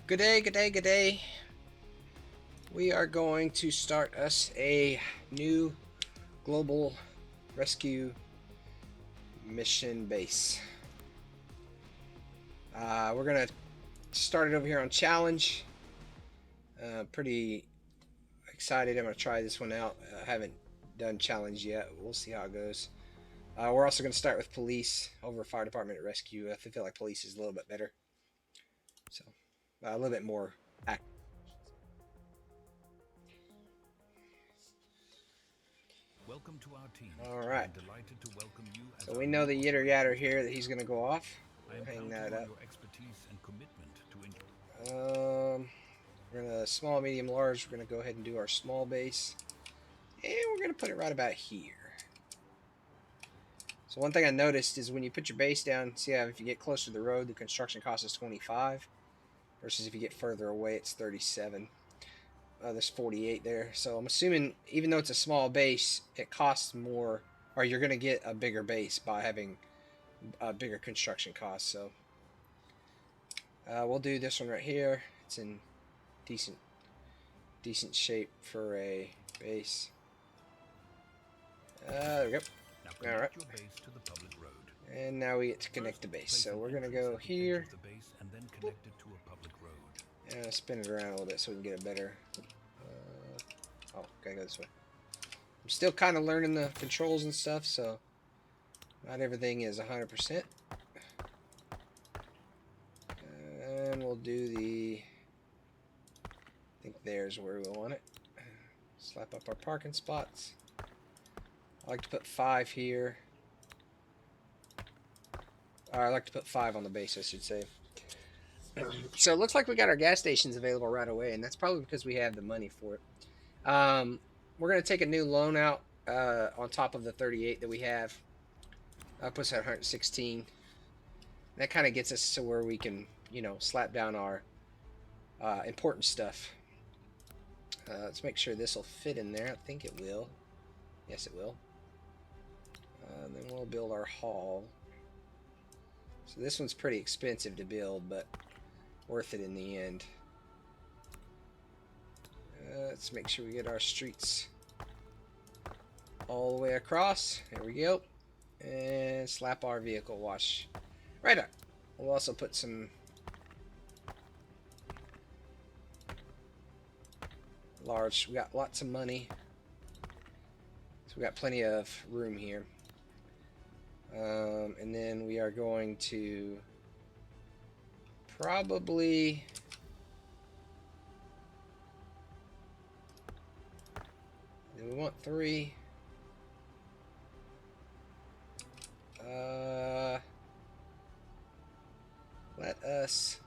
Good day, good day, good day. We are going to start us a new global rescue mission base. We're going to start it over here on challenge. Pretty excited. I'm going to try this one out. I haven't done challenge yet. We'll see how it goes. We're also going to start with police over fire department and rescue. I feel like police is a little bit better. So, a little bit more active. Welcome to our team. All I right. am delighted to welcome you as So our we know new the yitter operations yatter here leader. that he's going to go off. I am We'll hang counting that on up. your expertise and commitment to We're gonna small, medium, large. We're gonna go ahead and do our small base, and we're gonna put it right about here. So one thing I noticed is when you put your base down, see how if you get closer to the road, the construction cost is 25, versus if you get further away, it's 37. There's 48 there. So I'm assuming even though it's a small base, it costs more, or you're gonna get a bigger base by having a bigger construction cost. So we'll do this one right here. It's in decent decent shape for a base. There we go. now All right. connect your base to the public road. And now we get to connect First, the base. place So an we're going to entrance go at the edge here. of the base and then connect it to a public road. And spin it around a little bit so we can get it better. Oh, gotta go this way. I'm still kind of learning the controls and stuff, so not everything is 100%. And we'll do the... I think there's where we want it. Slap up our parking spots. I like to put 5 here. Or I like to put 5 on the base, I should say. So it looks like we got our gas stations available right away, and that's probably because we have the money for it. We're going to take a new loan out on top of the 38 that we have. Puts at 116. That kind of gets us to where we can, slap down our important stuff. Let's make sure this will fit in there. I think it will. Yes, it will. Then we'll build our hall. So this one's pretty expensive to build, but worth it in the end. Let's make sure we get our streets all the way across. There we go. And slap our vehicle wash right up. We'll also put some large. We got lots of money, so we got plenty of room here. And then we are going to probably we want 3. Let us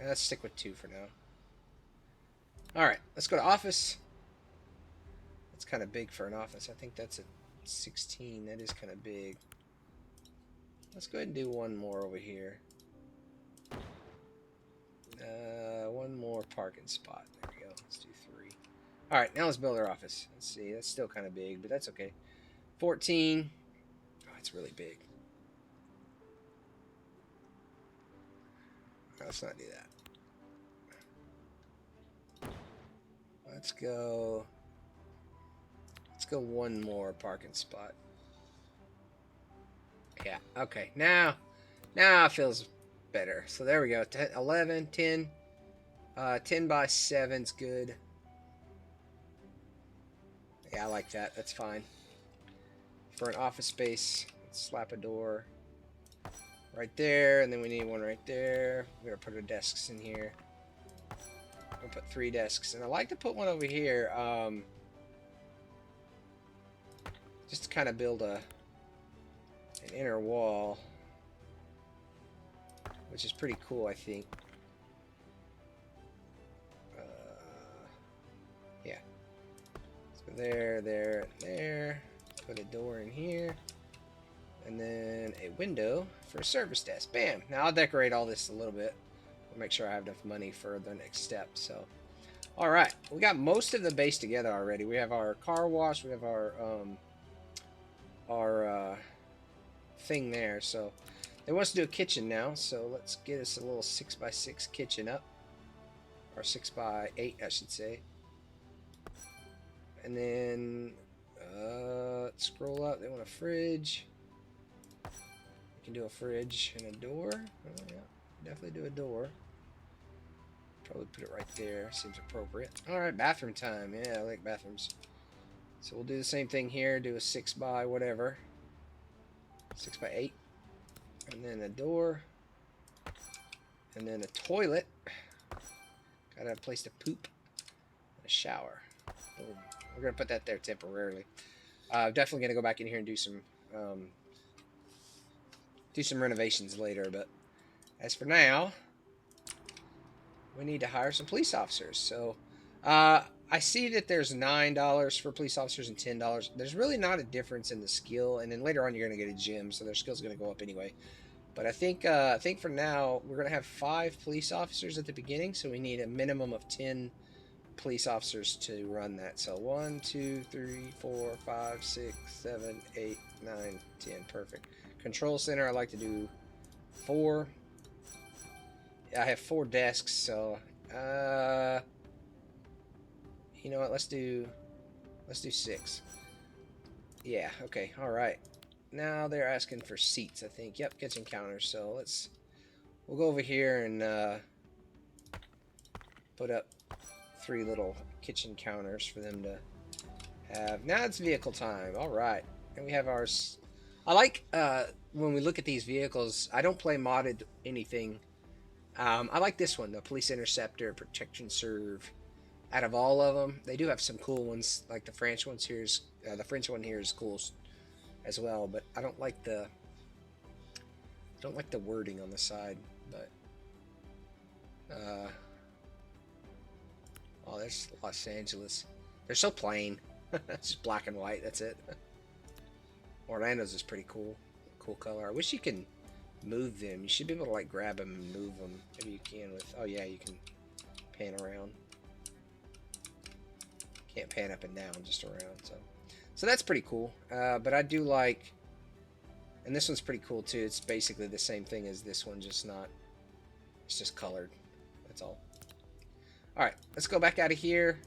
let's stick with 2 for now. Alright, let's go to office. That's kind of big for an office. I think that's a 16. That is kind of big. Let's go ahead and do one more over here. One more parking spot. There we go. Let's do 3. Alright, now let's build our office. Let's see. That's still kind of big, but that's okay. 14. Oh, it's really big. Let's not do that. Let's go one more parking spot. Yeah, okay. Now it feels better. So there we go. 10, 11, 10. 10 by 7's good. Yeah, I like that. That's fine. For an office space, let's slap a door right there, and then we need one right there. We're gonna put our desks in here. We'll put 3 desks, and I like to put one over here, just to kind of build an inner wall, which is pretty cool, I think. Yeah. So there, there, there. Put a door in here. And then a window for a service desk. Bam! Now I'll decorate all this a little bit. I'll make sure I have enough money for the next step. So, all right, we got most of the base together already. We have our car wash. We have our thing there. So they want us to do a kitchen now. So let's get us a little 6x6 kitchen up, or 6x8, I should say. And then let's scroll up. They want a fridge. We can do a fridge and a door. Oh, yeah, definitely do a door. Probably put it right there. Seems appropriate. All right, bathroom time. Yeah, I like bathrooms. So we'll do the same thing here. Do a 6x whatever. 6x8. And then a door. And then a toilet. Gotta have a place to poop. A shower. Boom. We're gonna put that there temporarily. Definitely gonna go back in here and do some renovations later. But as for now, we need to hire some police officers. So I see that there's $9 for police officers and $10. There's really not a difference in the skill, and then later on you're gonna get a gym, so their skill's gonna go up anyway. But I think for now we're gonna have 5 police officers at the beginning, so we need a minimum of 10 police officers to run that. So 1, 2, 3, 4, 5, 6, 7, 8, 9, 10. Perfect. Control center, I like to do 4. I have 4 desks, so you know what? Let's do 6. Yeah. Okay. All right. Now they're asking for seats, I think. Yep, kitchen counters. So we'll go over here and put up 3 little kitchen counters for them to have. Now it's vehicle time. All right. And we have ours. I like when we look at these vehicles, I don't play modded anything. I like this one, the Police Interceptor, Protection Serve. Out of all of them, they do have some cool ones. Like the French ones here is the French one here is cool as well. But I don't like the wording on the side. But oh, there's Los Angeles. They're so plain. It's just black and white. That's it. Orlando's is pretty cool. Cool color. I wish you can move them. You should be able to like grab them and move them. Maybe you can with. Oh yeah, you can pan around. Can't pan up and down, just around. So that's pretty cool. But I do like, and this one's pretty cool too. It's basically the same thing as this one, just not. It's just colored. That's all. All right, let's go back out of here.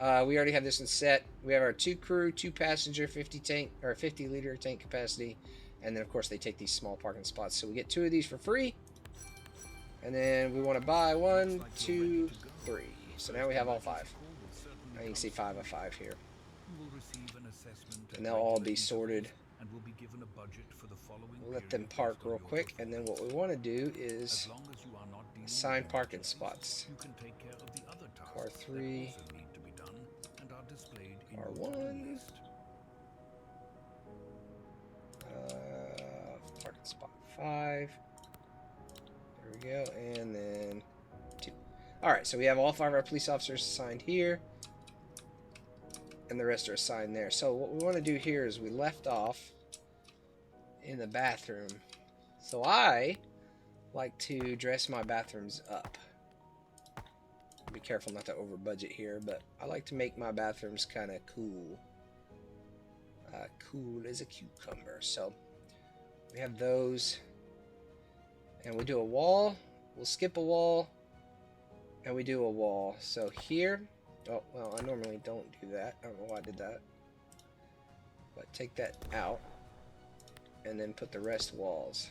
We already have this one set. We have our 2 crew, 2 passenger, 50 liter tank capacity. And then, of course, they take these small parking spots. So we get 2 of these for free. And then we want to buy 1, 2, 3. So now we have all 5. Now you can see 5 of 5 here. And they'll all be sorted. We'll let them park real quick. And then what we want to do is assign parking spots. Car 3. Car 1. Parking spot 5. There we go. And then 2. Alright, so we have all 5 of our police officers assigned here. And the rest are assigned there. So what we want to do here is we left off in the bathroom. So I like to dress my bathrooms up. Be careful not to over budget here, but I like to make my bathrooms kind of cool. Cool as a cucumber. So we have those, and we do a wall. We'll skip a wall, and we do a wall. So here, oh well, I normally don't do that. I don't know why I did that, but take that out, and then put the rest walls.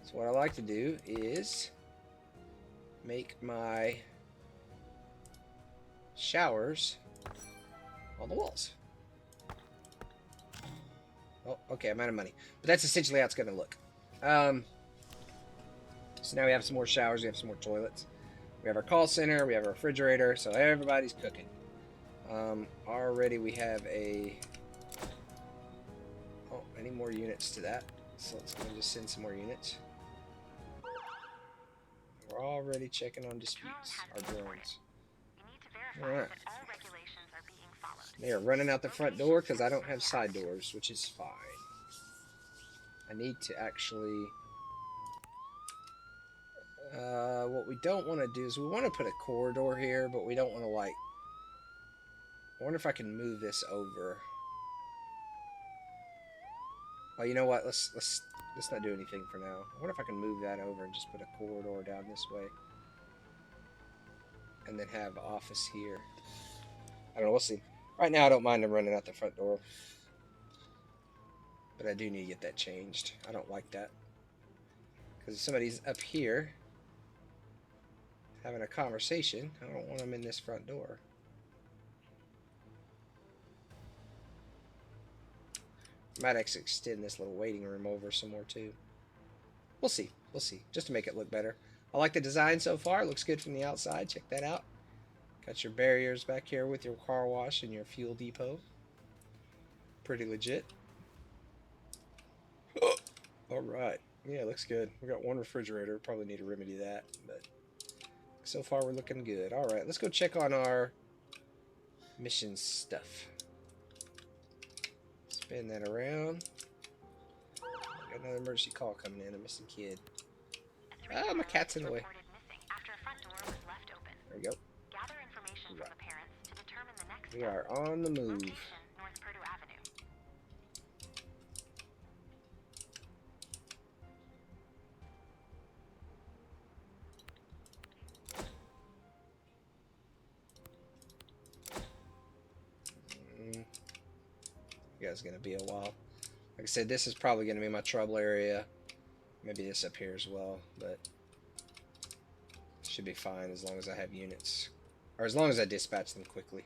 So what I like to do is make my showers on the walls. Oh, okay, I'm out of money. But that's essentially how it's going to look. So now we have some more showers. We have some more toilets. We have our call center. We have our refrigerator. So everybody's cooking. Already we have a... Oh, I need more units to that. So let's go just send some more units. We're already checking on disputes. Our drones. Alright. They are running out the front door because I don't have side doors, which is fine. I need to actually... what we don't want to do is we want to put a corridor here, but we don't want to like... I wonder if I can move this over. Oh, you know what? Let's not do anything for now. I wonder if I can move that over and just put a corridor down this way, and then have office here. I don't know. We'll see. Right now, I don't mind them running out the front door, but I do need to get that changed. I don't like that because if somebody's up here having a conversation, I don't want them in this front door. Might actually extend this little waiting room over some more too. We'll see. We'll see. Just to make it look better. I like the design so far. It looks good from the outside. Check that out. Got your barriers back here with your car wash and your fuel depot. Pretty legit. All right. Yeah, looks good. We got one refrigerator. Probably need to remedy that, but so far we're looking good. All right, let's go check on our mission stuff. Spin that around. Got another emergency call coming in. A missing kid. Ah, my cat's in the way. There we go. We are on the move. You guys gonna be a while. Like I said, this is probably gonna be my trouble area. Maybe this up here as well, but should be fine as long as I have units, or as long as I dispatch them quickly.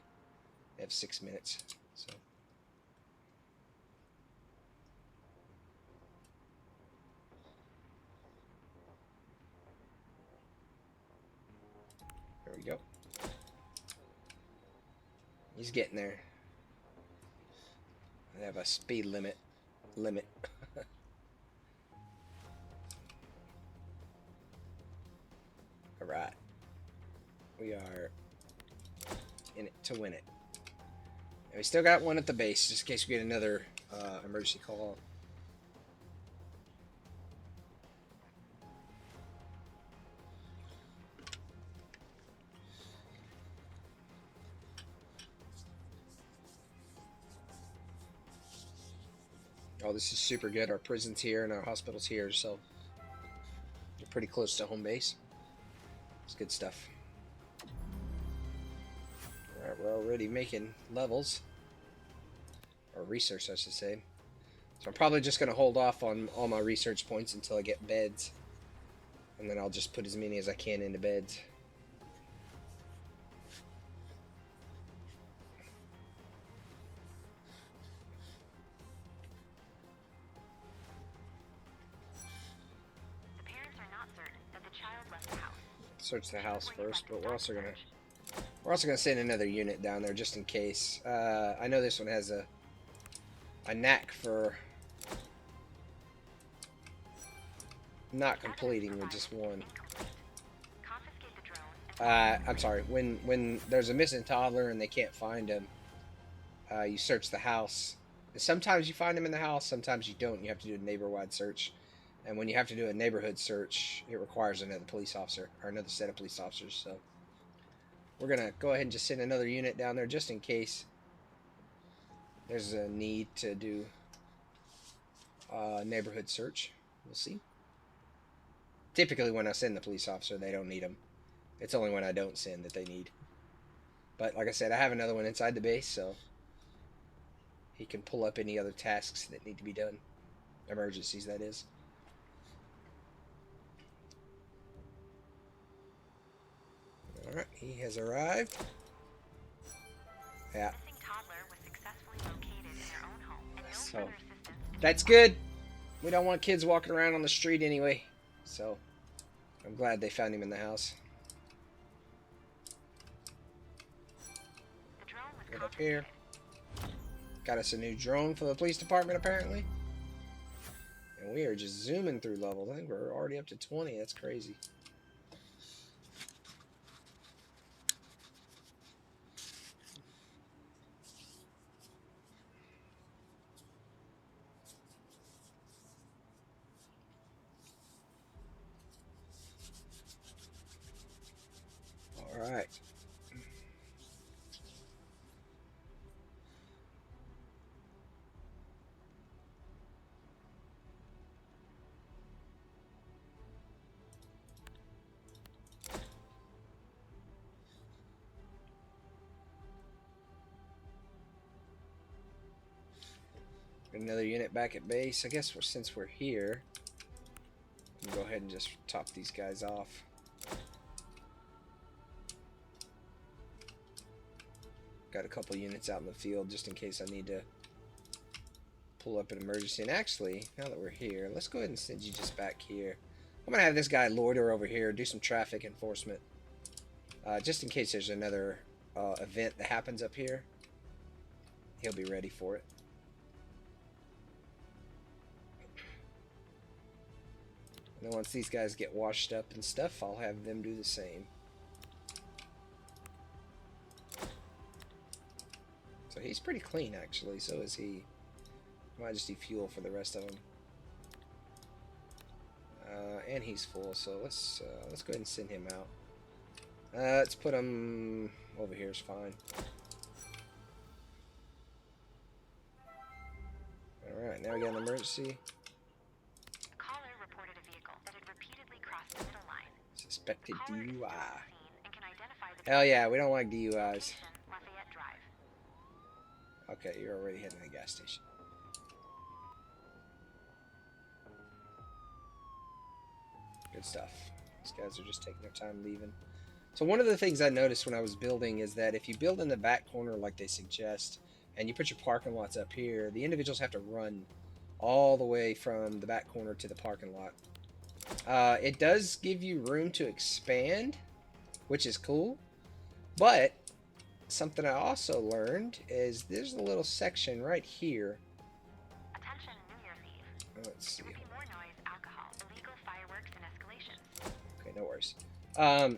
They have 6 minutes, so. There we go. He's getting there. They have a speed limit. All right. We are in it to win it. And we still got one at the base, just in case we get another emergency call. Oh, this is super good. Our prison's here and our hospital's here, so we're pretty close to home base. It's good stuff. Alright, we're already making levels. Or research, I should say. So I'm probably just going to hold off on all my research points until I get beds. And then I'll just put as many as I can into beds. Search the house first, but we're also gonna send another unit down there just in case. I know this one has a knack for not completing with just one. I'm sorry. When there's a missing toddler and they can't find him, you search the house. Sometimes you find him in the house, sometimes you don't. You have to do a neighbor-wide search. And when you have to do a neighborhood search, it requires another police officer, or another set of police officers. So we're going to go ahead and just send another unit down there just in case there's a need to do a neighborhood search. We'll see. Typically when I send the police officer, they don't need them. It's only when I don't send that they need. But like I said, I have another one inside the base, so he can pull up any other tasks that need to be done. Emergencies, that is. Alright, he has arrived. Yeah. So, that's good. We don't want kids walking around on the street anyway. So, I'm glad they found him in the house. Get up here. Got us a new drone for the police department, apparently. And we are just zooming through levels. I think we're already up to 20. That's crazy. All right. Another unit back at base. I guess since we're here, we'll go ahead and just top these guys off. Got a couple units out in the field just in case I need to pull up an emergency. And actually, now that we're here, let's go ahead and send you just back here. I'm gonna have this guy loiter over here, do some traffic enforcement, just in case there's another event that happens up here. He'll be ready for it. And then once these guys get washed up and stuff, I'll have them do the same. So he's pretty clean, actually. So is he. Might just defuel for the rest of them. And he's full, so let's go ahead and send him out. Let's put him over here is fine. Alright, now we got an emergency. A caller reported a vehicle that had repeatedly crossed the middle line. Suspected Caller is DUI. still on scene and can identify the Hell yeah, we don't like DUIs. location, Lafayette Drive. Okay, you're already heading to the gas station. Good stuff. These guys are just taking their time leaving. So one of the things I noticed when I was building is that if you build in the back corner like they suggest, and you put your parking lots up here, the individuals have to run all the way from the back corner to the parking lot. It does give you room to expand, which is cool, but something I also learned is there's a little section right here. Attention, New Year's Eve. Let's see. There will be more noise, alcohol, illegal fireworks, and escalations. Okay, no worries.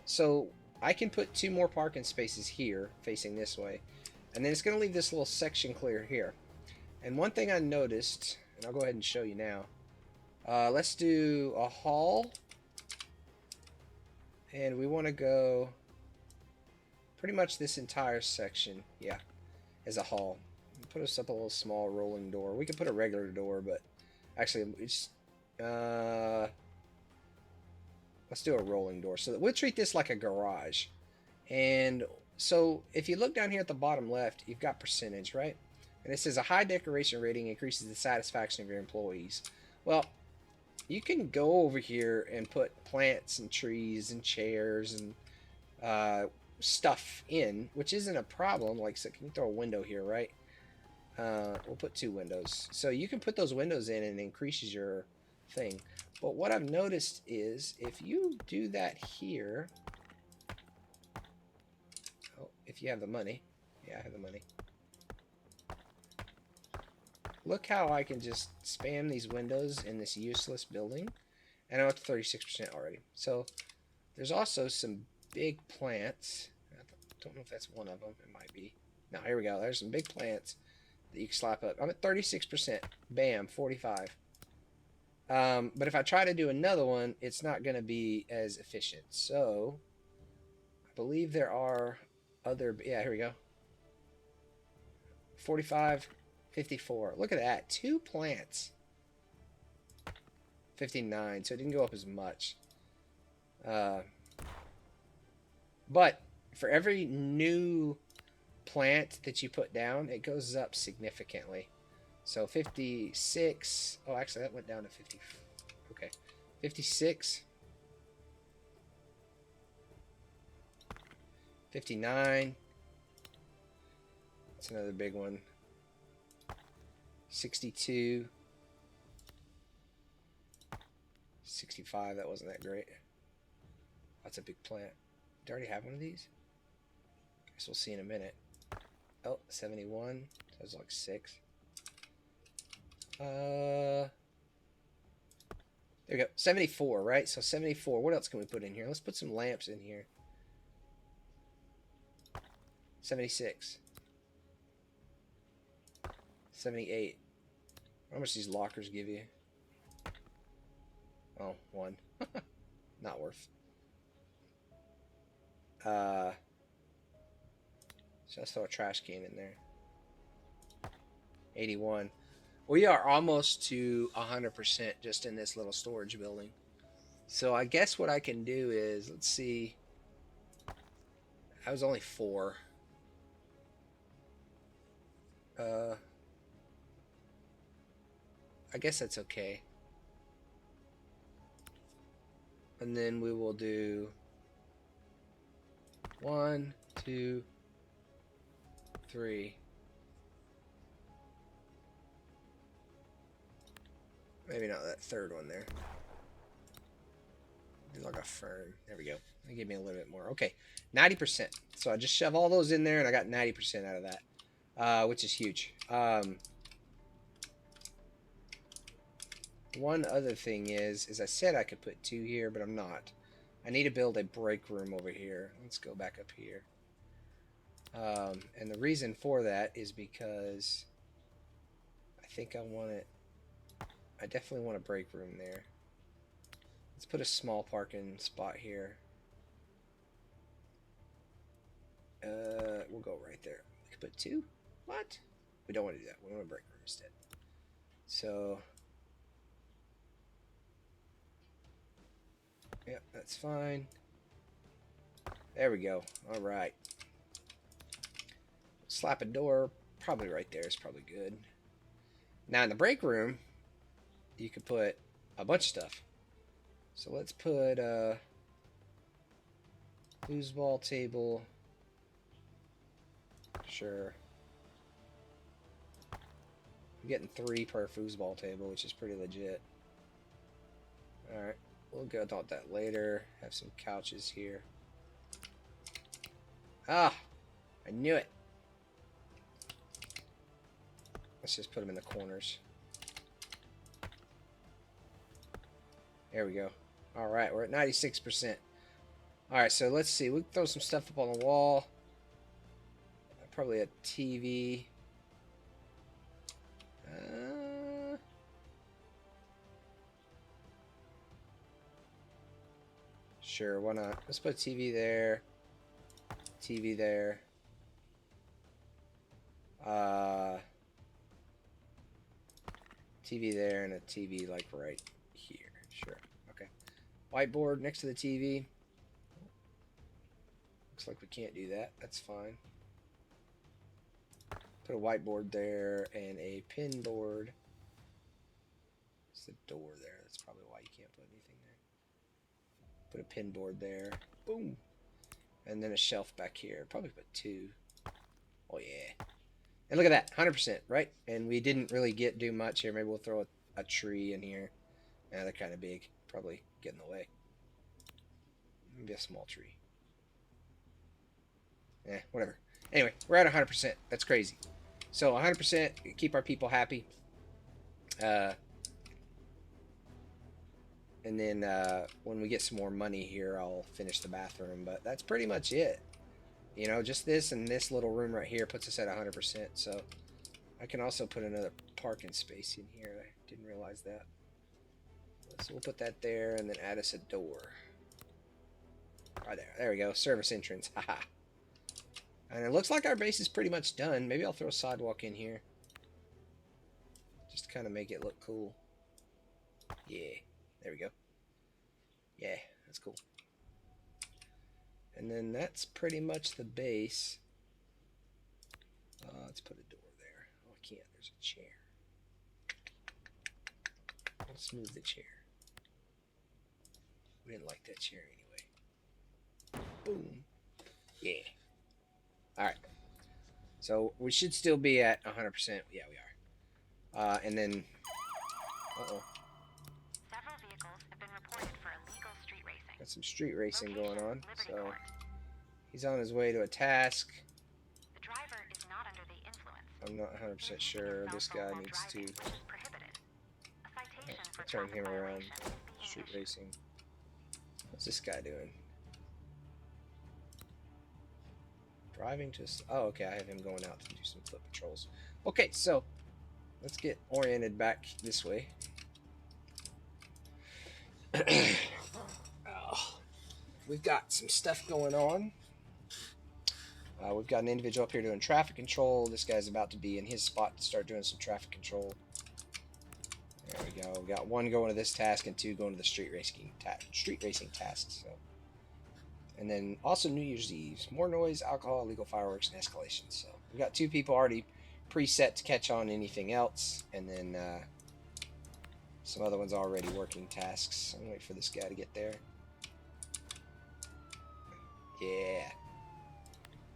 So I can put 2 more parking spaces here, facing this way, and then it's going to leave this little section clear here. And one thing I noticed, and I'll go ahead and show you now. Let's do a hall, and we want to go pretty much this entire section, yeah, as a hall. Put us up a little small rolling door. We could put a regular door, but actually, it's let's do a rolling door. So we'll treat this like a garage. And so if you look down here at the bottom left, you've got percentage, right? And it says a high decoration rating increases the satisfaction of your employees. Well, you can go over here and put plants and trees and chairs and stuff in, which isn't a problem. Like, so can you throw a window here, right? We'll put 2 windows. So you can put those windows in and it increases your thing. But what I've noticed is if you do that here, oh, if you have the money, yeah, I have the money. Look how I can just spam these windows in this useless building, and I'm up to 36% already. So there's also some big plants. I don't know if that's one of them. It might be. No, here we go. There's some big plants that you can slap up. I'm at 36%. Bam, 45. But if I try to do another one, it's not going to be as efficient. So I believe there are other. Yeah, here we go. 45. 54. Look at that. 2 plants. 59. So it didn't go up as much. But for every new plant that you put down, it goes up significantly. So 56. Oh, actually, that went down to 50. Okay. 56. 59. That's another big one. 62. 65, that wasn't that great. That's a big plant. Do I already have one of these? Guess we'll see in a minute. Oh, 71. That was like 6. There we go. 74, right? So 74. What else can we put in here? Let's put some lamps in here. 76. 78. How much these lockers give you? Oh, 1. Not worth. So let's throw a trash can in there. 81. We are almost to 100% just in this little storage building. So I guess what I can do is, let's see. I was only 4. I guess that's okay. And then we will do 1, 2, 3. Maybe not that third one there. Do like a fern. There we go. That gave me a little bit more. Okay, 90%. So I just shove all those in there, and I got 90% out of that, which is huge. One other thing is I said I could put 2 here, but I'm not. I need to build a break room over here. Let's go back up here. And the reason for that is because I think I want it. I definitely want a break room there. Let's put a small parking spot here. We'll go right there. We could put 2. What? We don't want to do that. We want a break room instead. So, yep, that's fine. There we go. All right. Slap a door. Probably right there is probably good. Now in the break room, you could put a bunch of stuff. So let's put a foosball table. Sure. I'm getting 3 per foosball table, which is pretty legit. Alright, we'll go about that later. Have some couches here. Ah! I knew it! Let's just put them in the corners. There we go. Alright, we're at 96%. Alright, so let's see. We can throw some stuff up on the wall. Probably a TV. Sure, why not? Let's put a TV there. TV there. TV there and a TV like right here. Sure. Okay. Whiteboard next to the TV. Looks like we can't do that. That's fine. Put a whiteboard there and a pin board. It's the door there. That's probably why you can't put anything there. Put a pin board there. Boom. And then a shelf back here. Probably put 2. Oh yeah. And look at that. 100%, right? And we didn't really do much here. Maybe we'll throw a tree in here. Yeah, they're kind of big. Probably get in the way. Maybe a small tree. Yeah, whatever. Anyway, we're at 100%. That's crazy. So 100%, keep our people happy. And then when we get some more money here, I'll finish the bathroom. But that's pretty much it. You know, just this and this little room right here puts us at 100%. So I can also put another parking space in here. I didn't realize that. So we'll put that there and then add us a door. Right there. There we go. Service entrance. Haha. And it looks like our base is pretty much done. Maybe I'll throw a sidewalk in here. Just to kind of make it look cool. Yeah. There we go. Yeah, that's cool. And then that's pretty much the base. Let's put a door there. Oh, I can't. There's a chair. Let's move the chair. We didn't like that chair anyway. Boom. Yeah. Alright. So we should still be at 100%. Yeah, we are. And then... Uh-oh. Several vehicles have been reported for illegal street racing. Got some street racing going on. Liberty So Court. he's on his way to a task. The driver is not under the influence. I'm not 100% sure. This guy needs to Which is prohibited. A citation for turn traffic him around. violation is being Street issued. racing. What's this guy doing? Driving to... Oh, okay. I have him going out to do some foot patrols. Okay, so let's get oriented back this way. Oh, we've got some stuff going on. We've got an individual up here doing traffic control. This guy's about to be in his spot to start doing some traffic control. There we go. We got 1 going to this task and 2 going to the street racing task. So, and then also New Year's Eve, more noise, alcohol, illegal fireworks, and escalation. So we got 2 people already preset to catch on anything else, and then Some other ones already working tasks. I'm gonna wait for this guy to get there. Yeah.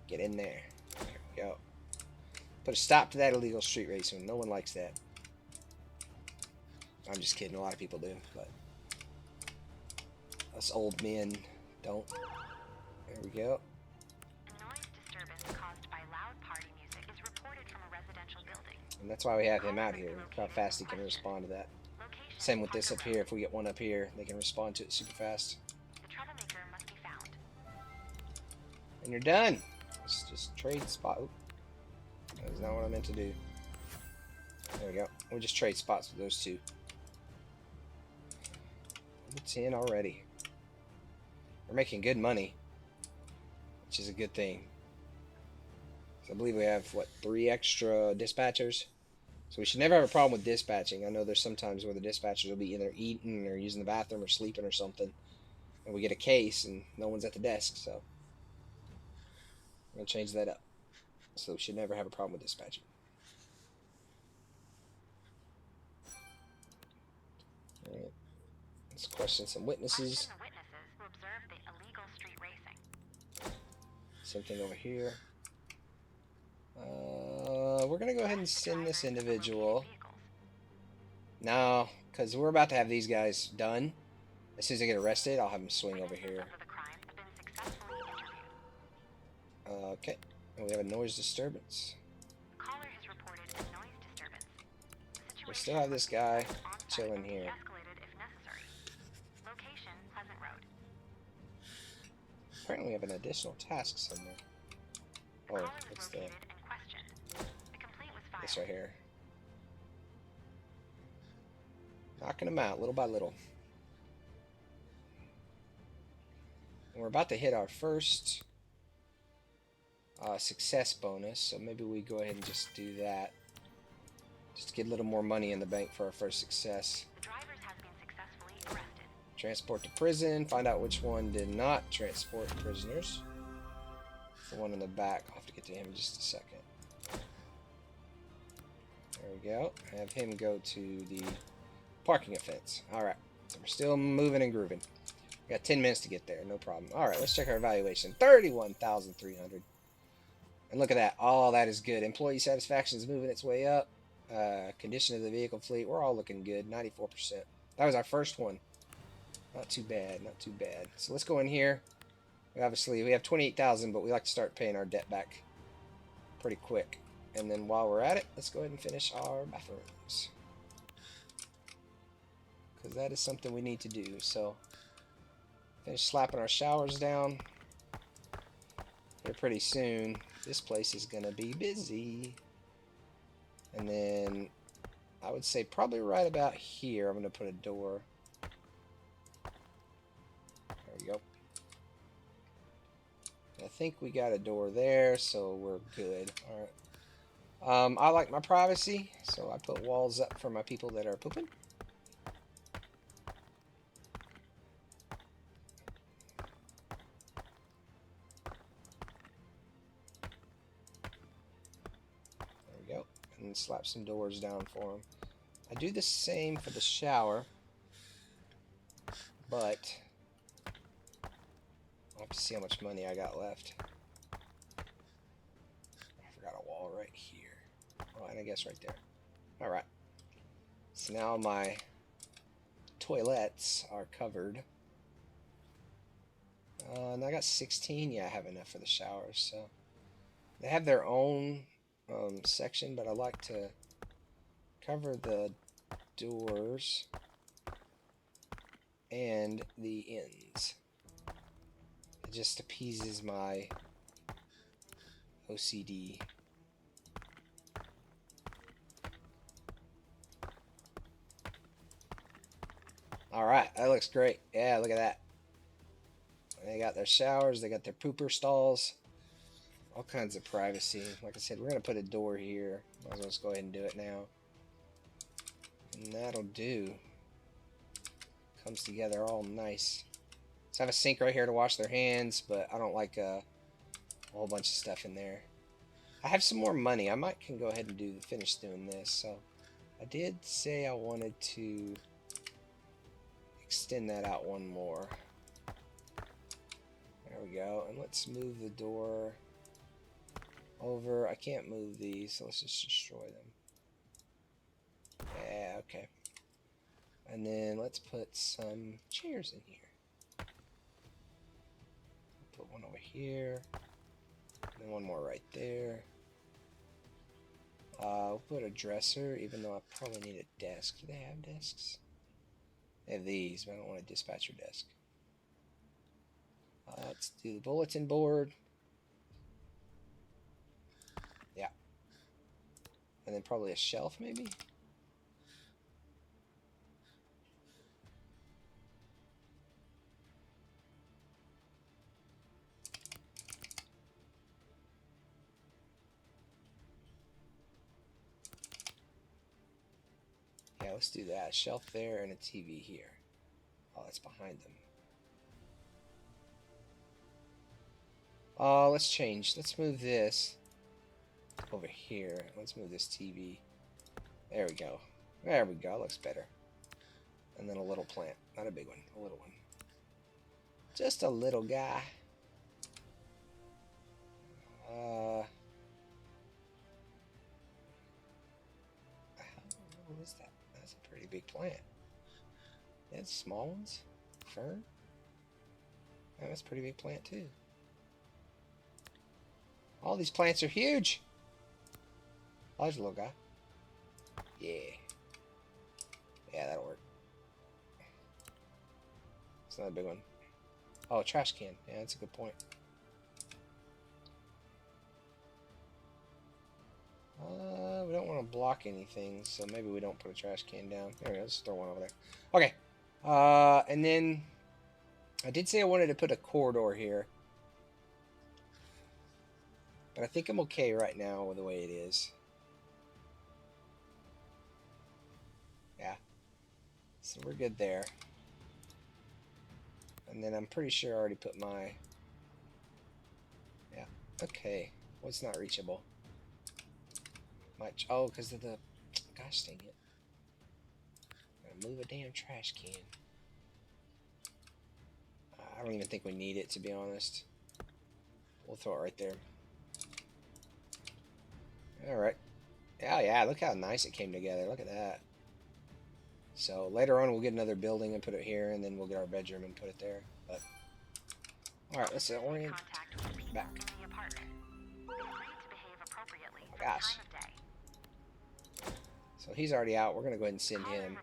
Get in there. There we go. Put a stop to that illegal street racing. No one likes that. I'm just kidding. A lot of people do, but us old men don't. There we go. A noise disturbance caused by loud party music is reported from a residential building. And that's why we have him out here. Look how fast he can respond to that. Location, Same with this up Parker here. Road. If we get one up here, they can respond to it super fast. The troublemaker must be found. And you're done. Let's just trade spot. Oop. That is not what I meant to do. There we go. We'll just trade spots with those two. Number 10 already. We're making good money, which is a good thing. So I believe we have, what, 3 extra dispatchers? So we should never have a problem with dispatching. I know there's sometimes where the dispatchers will be either eating or using the bathroom or sleeping or something. And we get a case and no one's at the desk, so I'm going to change that up. So we should never have a problem with dispatching. Alright. Let's question some witnesses. Question the witnesses who observed the illegal street racing. Same thing over here. We're going to go ahead and send this individual. No, because we're about to have these guys done. As soon as they get arrested, I'll have them swing over here. Of the crime have been successfully interviewed. Okay. And we have a noise disturbance. Caller has reported a noise disturbance. We still have this guy On-site chilling will be here. escalated if necessary. Location, Pleasant Road. Apparently we have an additional task somewhere. Oh, Caller was what's the... located and questioned. A complaint was filed. This right here. Knocking them out little by little. And we're about to hit our first success bonus, so maybe we go ahead and just do that. Just to get a little more money in the bank for our first success. The drivers have been successfully arrested. Transport to prison. Find out which one did not transport prisoners. The one in the back. I'll have to get to him in just a second. There we go. Have him go to the parking offense. Alright. So we're still moving and grooving. We got 10 minutes to get there. No problem. Alright, let's check our evaluation. 31,300. And look at that. All that is good. Employee satisfaction is moving its way up. Condition of the vehicle fleet. We're all looking good. 94%. That was our first one. Not too bad. Not too bad. So let's go in here. Obviously, we have 28,000, but we like to start paying our debt back pretty quick. And then while we're at it, let's go ahead and finish our bathrooms. Because that is something we need to do. So, finish slapping our showers down. Here pretty soon, this place is going to be busy. And then, I would say probably right about here, I'm going to put a door. There we go. I think we got a door there, so we're good. Alright. I like my privacy, so I put walls up for my people that are pooping. There we go. And slap some doors down for them. I do the same for the shower, but I'll have to see how much money I got left. I forgot a wall right here. Oh, and I guess right there. Alright. So now my toilets are covered. And I got 16. Yeah, I have enough for the showers. So they have their own section, but I like to cover the doors and the ends. It just appeases my OCD. Alright, that looks great. Yeah, look at that. They got their showers, they got their pooper stalls. All kinds of privacy. Like I said, we're going to put a door here. Might as well just go ahead and do it now. And that'll do. Comes together all nice. So I have a sink right here to wash their hands, but I don't like a whole bunch of stuff in there. I have some more money. I might can go ahead and finish doing this. So I did say I wanted to extend that out one more. There we go. And let's move the door over. I can't move these, so let's just destroy them. Yeah, okay. And then let's put some chairs in here. Put one over here. And then one more right there. We'll put a dresser, even though I probably need a desk. Do they have desks? They have these, but I don't want a dispatcher desk. Let's do the bulletin board. Yeah. And then probably a shelf, maybe? Yeah, let's do that. A shelf there and a TV here. Oh, that's behind them. Let's change. Let's move this over here. Let's move this TV. There we go. There we go. Looks better. And then a little plant. Not a big one. A little one. Just a little guy. What is that? That's a pretty big plant. Yeah, it's small ones. Fern. Yeah, that's a pretty big plant too. All these plants are huge. Oh, there's a little guy. Yeah. Yeah, that'll work. It's not a big one. Oh, trash can. Yeah, that's a good point. We don't want to block anything, so maybe we don't put a trash can down. There we go. Let's throw one over there. Okay. And then I did say I wanted to put a corridor here. But I think I'm okay right now with the way it is. Yeah. So we're good there. And then I'm pretty sure I already put my... Yeah. Okay. What's not reachable? Much. Oh, because of the... Gosh dang it. I'm gonna move a damn trash can. I don't even think we need it, to be honest. We'll throw it right there. Alright. Oh yeah, look how nice it came together. Look at that. So later on we'll get another building and put it here, and then we'll get our bedroom and put it there. But alright, let's orient back. Oh my gosh. So he's already out. We're gonna go ahead and send him.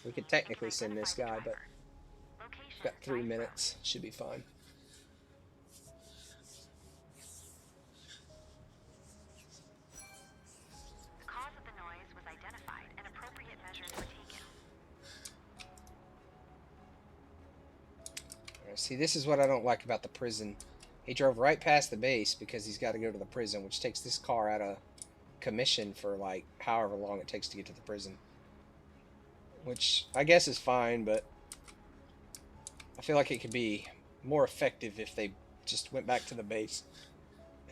We could technically send this guy, but we've got 3 minutes. Should be fine. The cause of the noise was identified and appropriate measures were taken. Alright, see, this is what I don't like about the prison. He drove right past the base because he's got to go to the prison, which takes this car out of commission for like however long it takes to get to the prison. Which I guess is fine, but I feel like it could be more effective if they just went back to the base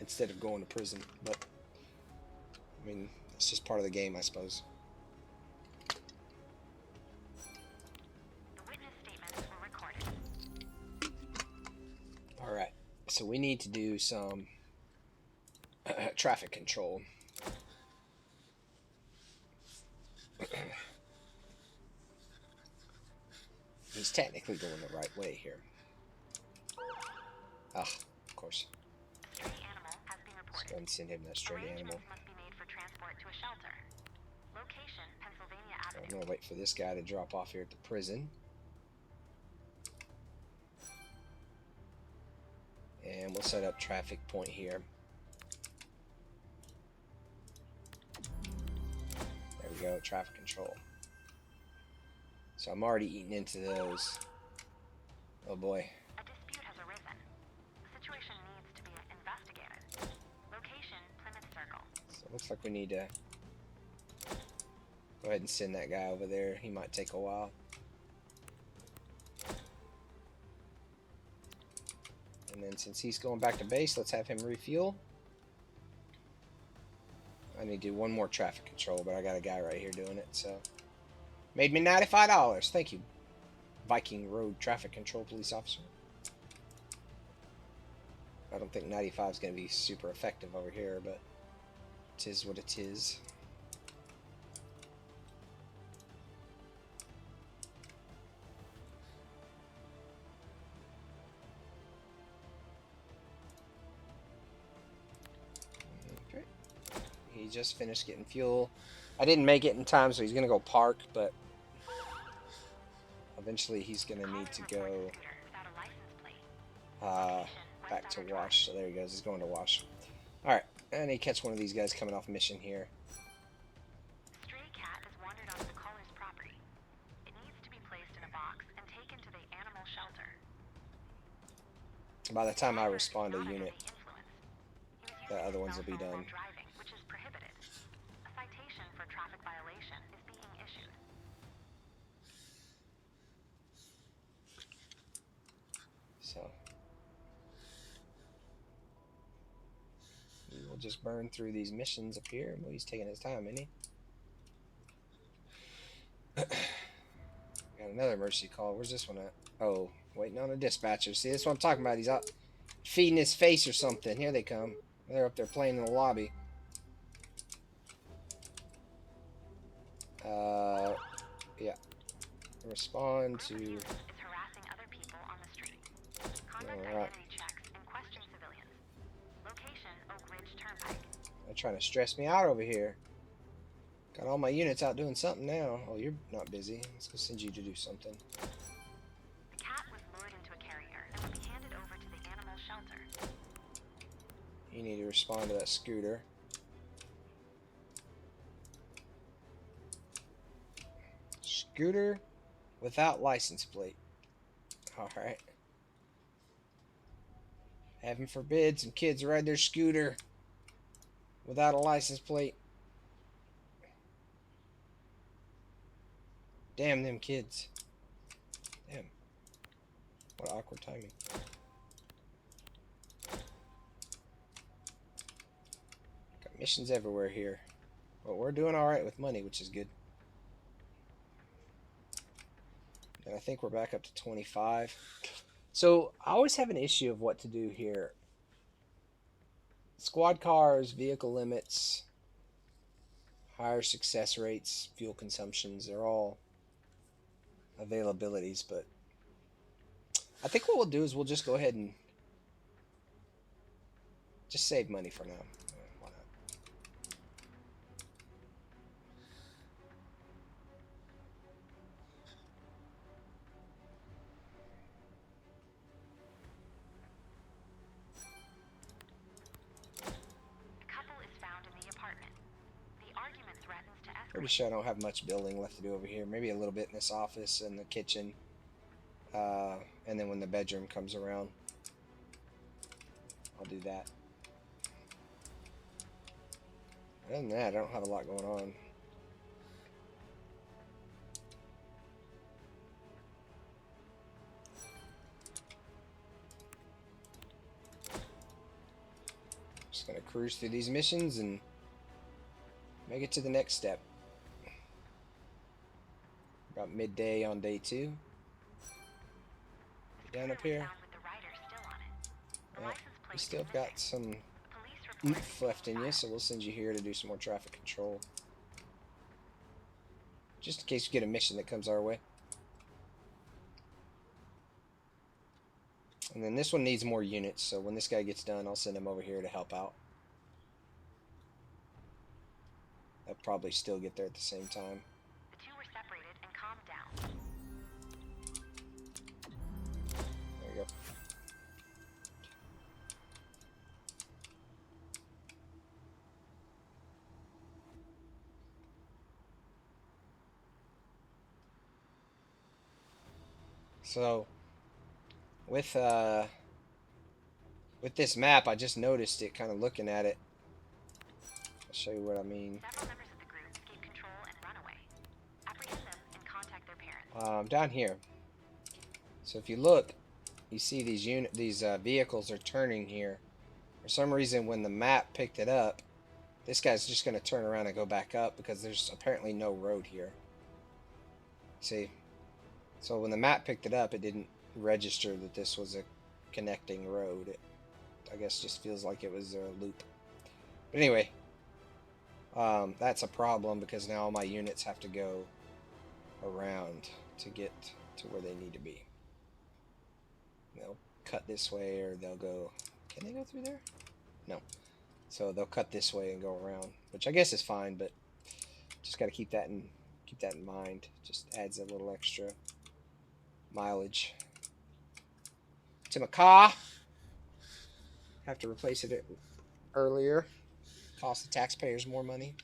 instead of going to prison. But I mean, it's just part of the game, I suppose. The witness statements were recorded. Alright, so we need to do some traffic control. He's technically going the right way here. Ah, of course. A stray animal has been Let's reported. go and send him that stray animal. Arrangements must be made for transport to a shelter. Location, Pennsylvania I'm Avenue. going to wait for this guy to drop off here at the prison. And we'll set up traffic point here. There we go, traffic control. So I'm already eating into those. Oh boy. A dispute has arisen. The situation needs to be investigated. Location, Plymouth Circle. So it looks like we need to go ahead and send that guy over there. He might take a while. And then since he's going back to base, let's have him refuel. I need to do one more traffic control, but I got a guy right here doing it, so. Made me $95. Thank you, Viking Road Traffic Control Police Officer. I don't think 95 is going to be super effective over here, but it is what it is. Okay. He just finished getting fuel. I didn't make it in time, so he's going to go park, but eventually he's going to need to go back to wash. So there he goes. He's going to wash. Alright, and he catch one of these guys coming off mission here. Stray cat has wandered onto the caller's property. It needs to be placed in a box and taken to the animal shelter. By the time I respond to Not under unit, the influence. He was the using other his ones cell will be phone done. while driving, which is prohibited. A citation for traffic violation is being issued. So we will just burn through these missions up here. Well, he's taking his time, isn't he? Got another emergency call. Where's this one at? Oh, waiting on a dispatcher. See, that's what I'm talking about. He's out feeding his face or something. Here they come. They're up there playing in the lobby. Yeah. Respond to. Is harassing other people on the street. Conduct Alright. identity checks and question civilians. Location Oak Ridge Turnpike. They're trying to stress me out over here. Got all my units out doing something now. Oh, you're not busy. Let's go send you to do something. The cat was lured into a carrier and will be handed over to the animal shelter. You need to respond to that scooter. Scooter without license plate. Alright. Heaven forbid some kids ride their scooter without a license plate. Damn them kids. Damn. What awkward timing. Got missions everywhere here. But we're doing alright with money, which is good. And I think we're back up to 25. So I always have an issue of what to do here. Squad cars, vehicle limits, higher success rates, fuel consumptions, they're all availabilities, but I think what we'll do is we'll just go ahead and just save money for now. Why not? A couple is found in the apartment. The argument threatens to escalate. Pretty sure I don't have much building left to do over here. Maybe a little bit in this office and the kitchen. And then when the bedroom comes around, I'll do that. Other than that, I don't have a lot going on. Just gonna cruise through these missions and make it to the next step. About midday on day 2. Down up here. Found with the rider still on it. The Yeah, license you plate still is got missing. some Police report oomph left in you, so we'll send you here to do some more traffic control. Just in case you get a mission that comes our way. And then this one needs more units, so when this guy gets done, I'll send him over here to help out. They'll probably still get there at the same time. The two were separated and calmed down. There we go. So, with this map, I just noticed it kind of looking at it. I'll show you what I mean. Several members of the group escaped control and run away. Apprehend them and contact their parents. Down here. So if you look, you see these vehicles are turning here. For some reason, when the map picked it up, This guy's just going to turn around and go back up because there's apparently no road here. See? So when the map picked it up, it didn't register that this was a connecting road. It, I guess, just feels like it was a loop. But anyway, that's a problem because now all my units have to go around to get to where they need to be. They'll cut this way, or they'll go... Can they go through there? No. So they'll cut this way and go around, which I guess is fine, but just got to keep that in mind. Just adds a little extra mileage to my car. Have to replace it earlier. Cost the taxpayers more money.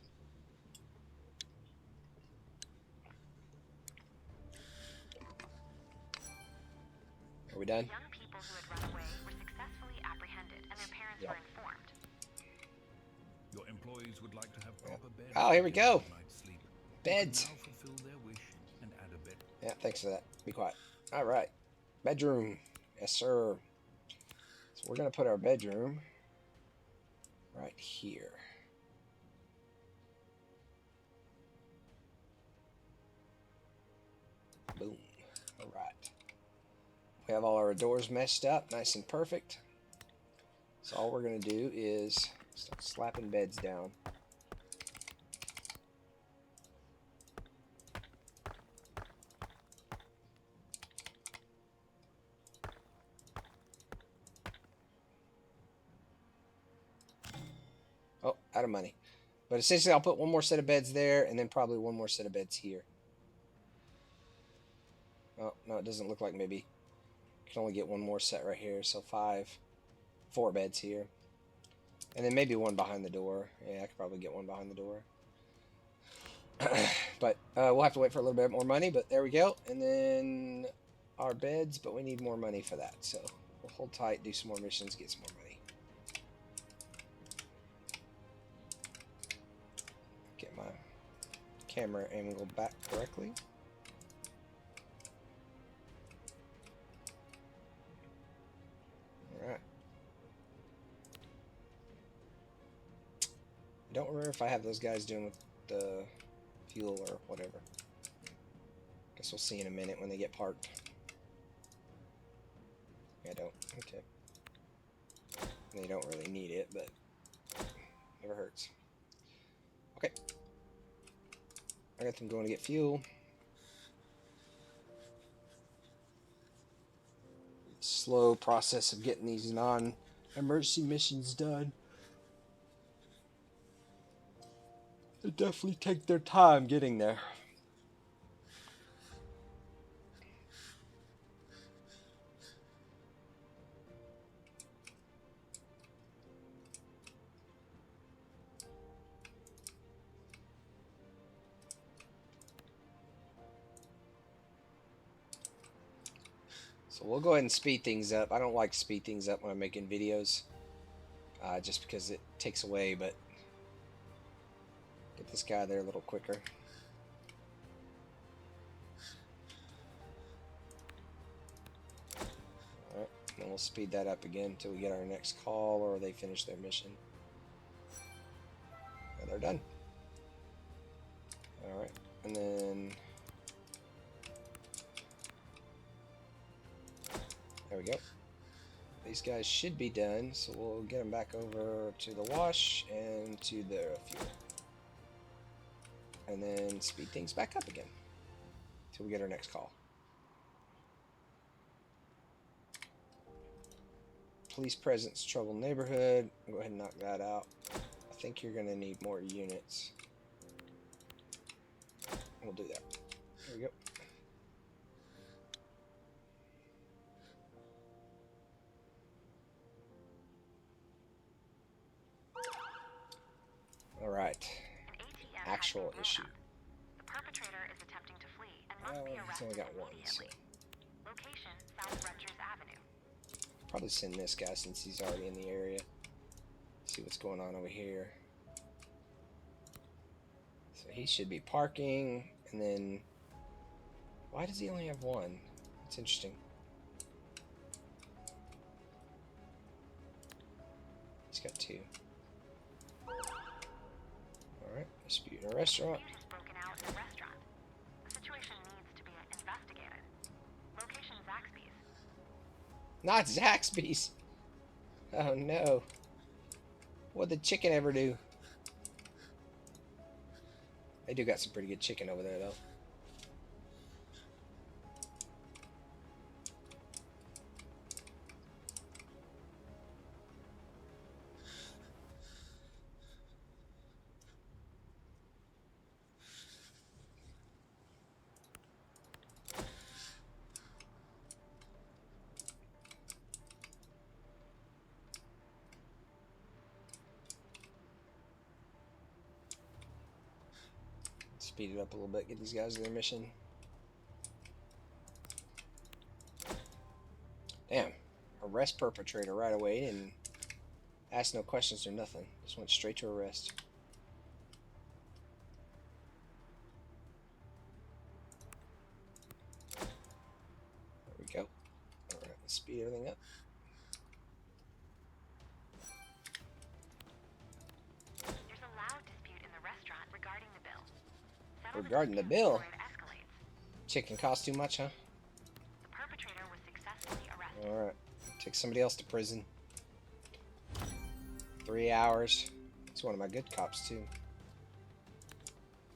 Are we done? Young people who had run away were successfully apprehended, and their parents were informed. Your employees would like to have proper beds. Oh, here we go. Sleep. Beds. Now fulfill their wish and add a bed. Yeah, thanks for that. Be quiet. All right. Bedroom. Yes, sir. So we're going to put our bedroom right here. Boom. All right. We have all our doors messed up, nice and perfect. So all we're going to do is start slapping beds down. Oh, out of money. But essentially, I'll put one more set of beds there, and then probably one more set of beds here. Oh, no, it doesn't look like maybe. Can only get one more set right here, so 4 beds here. And then maybe one behind the door. Yeah, I could probably get one behind the door. But we'll have to wait for a little bit more money, but there we go. And then our beds, but we need more money for that. So we'll hold tight, do some more missions, get some more money. Get my camera angle back correctly. Alright. I don't remember if I have those guys doing with the fuel or whatever. Guess we'll see in a minute when they get parked. I don't. Okay. They don't really need it, but never hurts. Okay. I got them going to get fuel. Slow process of getting these non-emergency missions done. They definitely take their time getting there. So we'll go ahead and speed things up. I don't like to speed things up when I'm making videos, just because it takes away, but get this guy there a little quicker. Alright, then we'll speed that up again until we get our next call or they finish their mission. And they're done. Alright, and then... There we go. These guys should be done, so we'll get them back over to the wash and to the fuel. And then speed things back up again until we get our next call. Police presence, trouble neighborhood. Go ahead and knock that out. I think you're going to need more units. We'll do that. There we go. All right. Actual issue. The perpetrator is attempting to flee and must Well, be he's arrested only got one, so immediately. Location: South Rutgers Avenue. Probably send this guy since he's already in the area. See what's going on over here. So he should be parking, and then why does he only have one? That's interesting. He's got 2. Dispute in a restaurant. Dispute has broken out in a restaurant. The situation needs to be investigated. Location Zaxby's. Not Zaxby's. Oh no. What'd the chicken ever do? They do got some pretty good chicken over there, though. Speed it up a little bit, get these guys to their mission. Damn. Arrest perpetrator right away and ask no questions or nothing. Just went straight to arrest. There we go. Alright, let's speed everything up. There's a loud dispute in the restaurant regarding the bill. Settle Regarding the dispute bill? before it escalates. Chicken cost too much, huh? The perpetrator was successfully arrested. Alright. Take somebody else to prison. 3 hours. He's one of my good cops, too.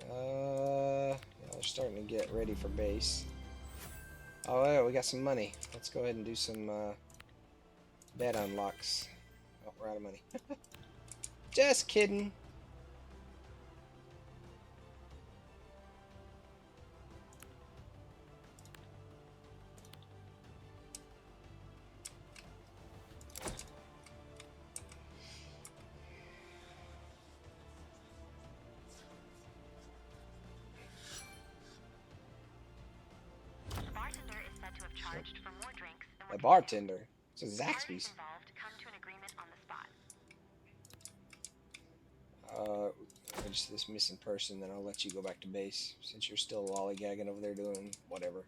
Yeah, they're starting to get ready for base. Oh, yeah, we got some money. Let's go ahead and do some bed unlocks. Oh, we're out of money. Just kidding. The bartender is said to have charged for more drinks than A what bartender. So parties Zaxby's. involved come to an agreement on the spot. Just this missing person, then I'll let you go back to base since you're still lollygagging over there doing whatever.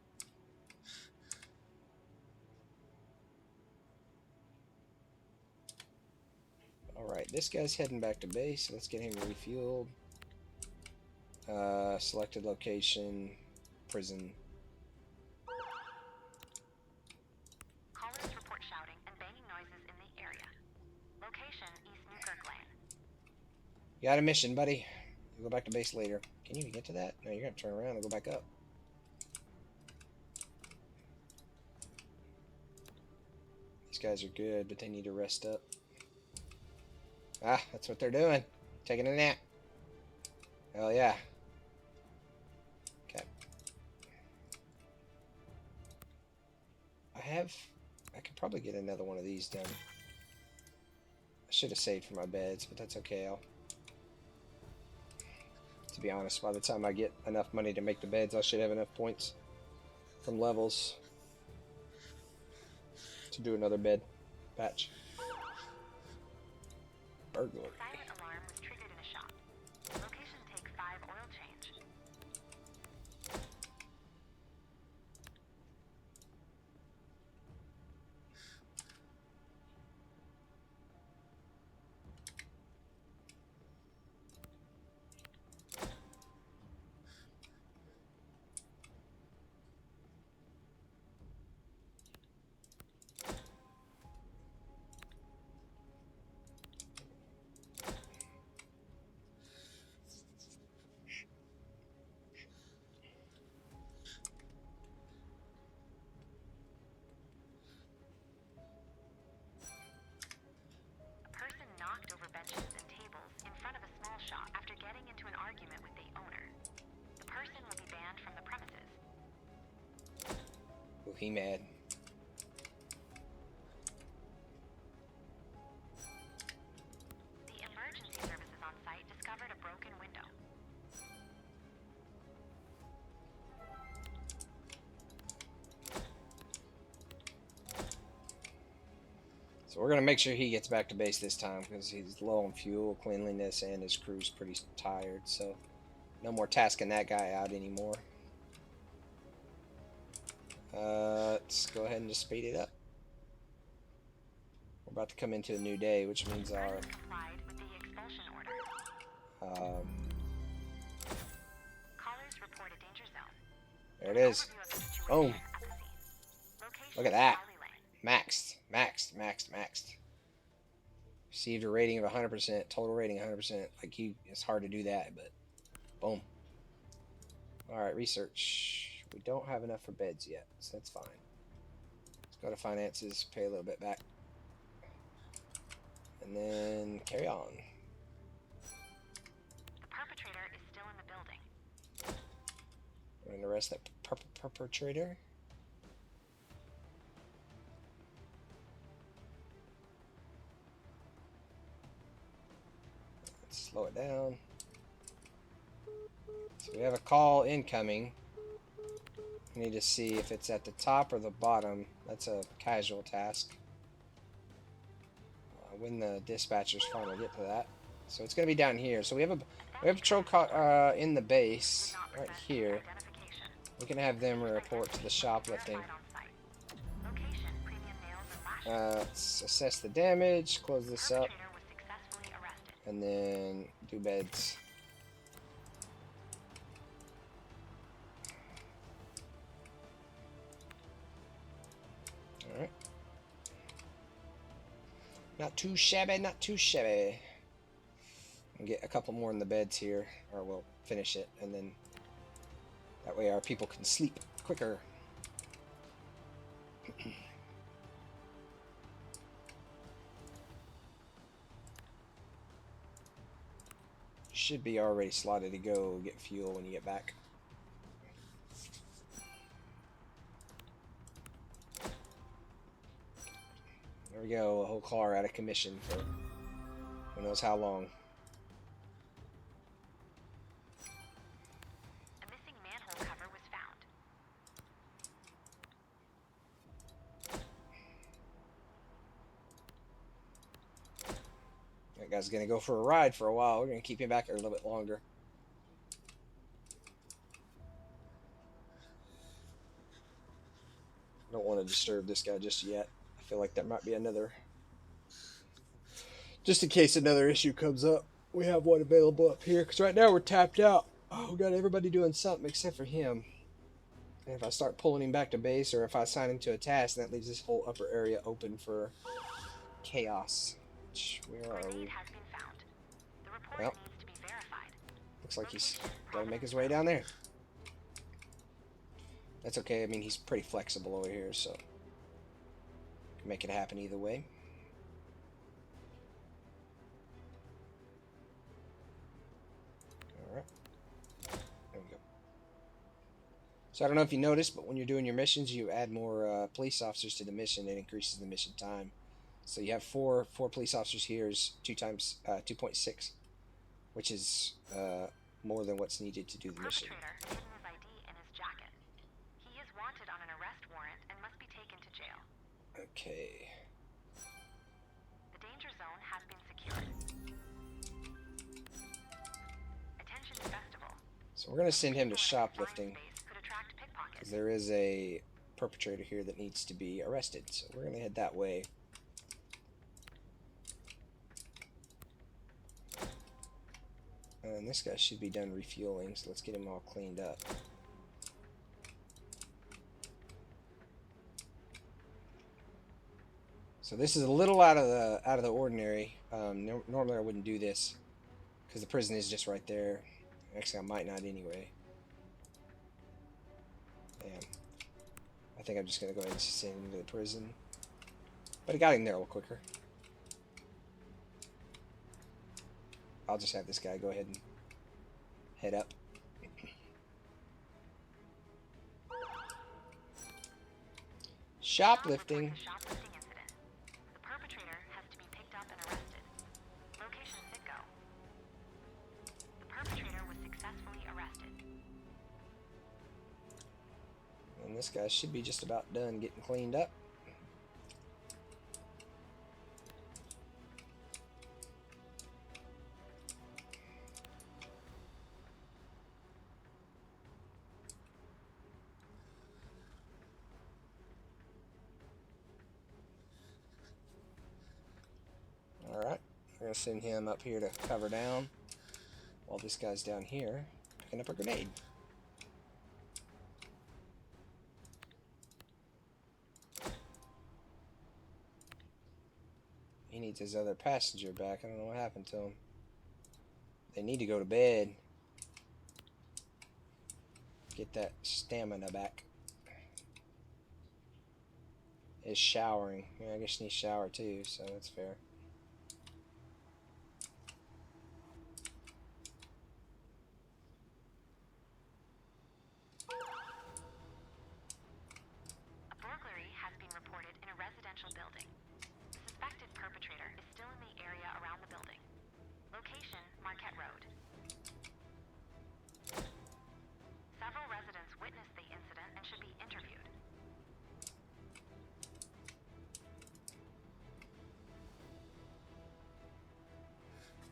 Alright, this guy's heading back to base. Let's get him refueled. Selected location, prison. Callers report shouting and banging noises in the area. Location East Newkirk Lane. You got a mission, buddy. You'll go back to base later. Can you even get to that? No, you're gonna turn around and go back up. These guys are good, but they need to rest up. Ah, that's what they're doing. Taking a nap. Hell yeah. Okay. I could probably get another one of these done. I should have saved for my beds, but that's okay. To be honest, by the time I get enough money to make the beds, I should have enough points from levels to do another bed patch. Burglary. Silent alarm was triggered in a shop. Location take 5 oil change. A person knocked over benches and tables in front of a small shop after getting into an argument with the owner. The person will be banned from the premises. Oh, he mad. The emergency services on site discovered a broken window. So we're gonna make sure he gets back to base this time because he's low on fuel, cleanliness, and his crew's pretty tired. So no more tasking that guy out anymore. Let's go ahead and just speed it up. We're about to come into a new day, which means our Person complied with the expulsion order. There it is. Overview of the situation Boom. at the scene. Location Look at that. Charlie Lane. Maxed. Received a rating of 100%. Total rating 100%. Like it's hard to do that, but boom. All right, research. We don't have enough for beds yet, so that's fine. Let's go to finances, pay a little bit back, and then carry on. The perpetrator is still in the building. We're going to arrest that perpetrator. Let's slow it down. So we have a call incoming. We need to see if it's at the top or the bottom. That's a casual task. When the dispatchers finally get to that. So it's going to be down here. So we have a patrol car in the base right here. We can have them report to the shoplifting. Let's assess the damage, close this up, and then do beds. Alright. Not too shabby. And get a couple more in the beds here, or we'll finish it, and then that way our people can sleep quicker. Should be already slotted to go get fuel when you get back. There we go, a whole car out of commission for who knows how long. A missing manhole cover was found. That guy's gonna go for a ride for a while. We're gonna keep him back here a little bit longer. Don't want to disturb this guy just yet. I feel like that might be another, just in case another issue comes up. We have one available up here because right now we're tapped out. Oh, we got everybody doing something except for him. And if I start pulling him back to base, or if I assign him to a task, that leaves this whole upper area open for chaos. Where are we? Well, looks like he's got to make his way down there. That's okay. I mean, he's pretty flexible over here, so can make it happen either way. All right. There we go. So I don't know if you noticed, but when you're doing your missions, you add more police officers to the mission. It increases the mission time. So you have four police officers here is 2.6, which is more than what's needed to do the mission. Perpetrator hidden his ID in his jacket. He is wanted on an arrest warrant and must be taken to jail. Okay. The danger zone has been secured. Attention festival. So we're gonna send him to shoplifting Could attract pickpockets. because there is a perpetrator here that needs to be arrested. So we're gonna head that way. And this guy should be done refueling, so let's get him all cleaned up. So this is a little out of the ordinary. Normally I wouldn't do this because the prison is just right there. Actually, I might not anyway. Damn. I think I'm just gonna go ahead and send him to the prison. But I got him there a little quicker. I'll just have this guy go ahead and head up. Shoplifting. Shoplifting incident. The perpetrator has to be picked up and arrested. Location Sitco. The perpetrator was successfully arrested. And this guy should be just about done getting cleaned up. Alright, we're going to send him up here to cover down while this guy's down here picking up a grenade. He needs his other passenger back. I don't know what happened to him. They need to go to bed. Get that stamina back. Is showering. Yeah, I guess she needs to shower too, so that's fair. A burglary has been reported in a residential building. The suspected perpetrator is still in the area around the building. Location, Marquette Road. Several residents witnessed the incident and should be interviewed.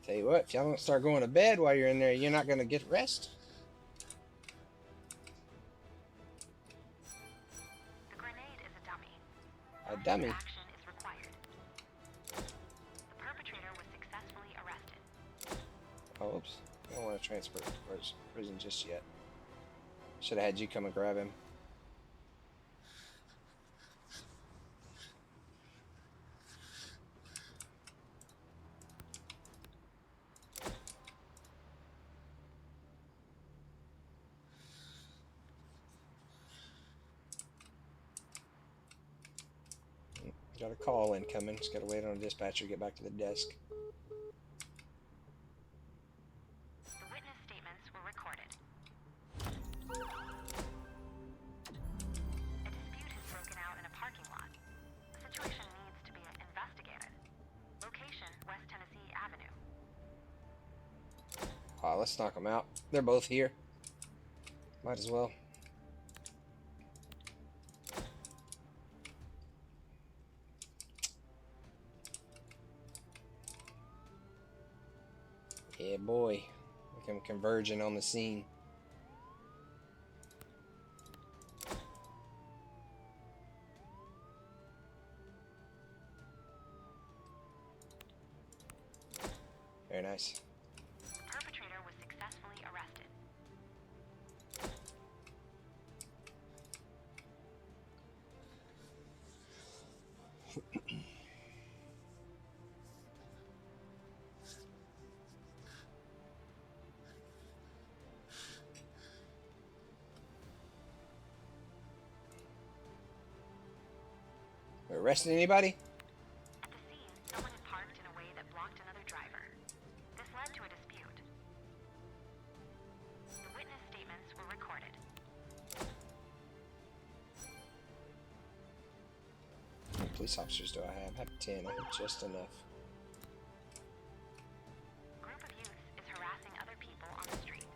Tell you what, if y'all don't start going to bed while you're in there, you're not going to get rest. The grenade is a dummy. A dummy. Action is required. The perpetrator was successfully arrested. Oh, oops. I don't want to transfer to prison just yet. Should have had you come and grab him. Got a call incoming. Just gotta wait on a dispatcher to get back to the desk. The witness statements were recorded. A dispute has broken out in a parking lot. The situation needs to be investigated. Location, West Tennessee Avenue. Let's knock them out. They're both here. Might as well. Yeah, boy. Look at them converging on the scene. Very nice. The perpetrator was successfully arrested. Arrested anybody? At the scene, someone had parked in a way that blocked another driver. This led to a dispute. The witness statements were recorded. How many police officers do I have? I have 10. I have just enough. A group of youths is harassing other people on the street.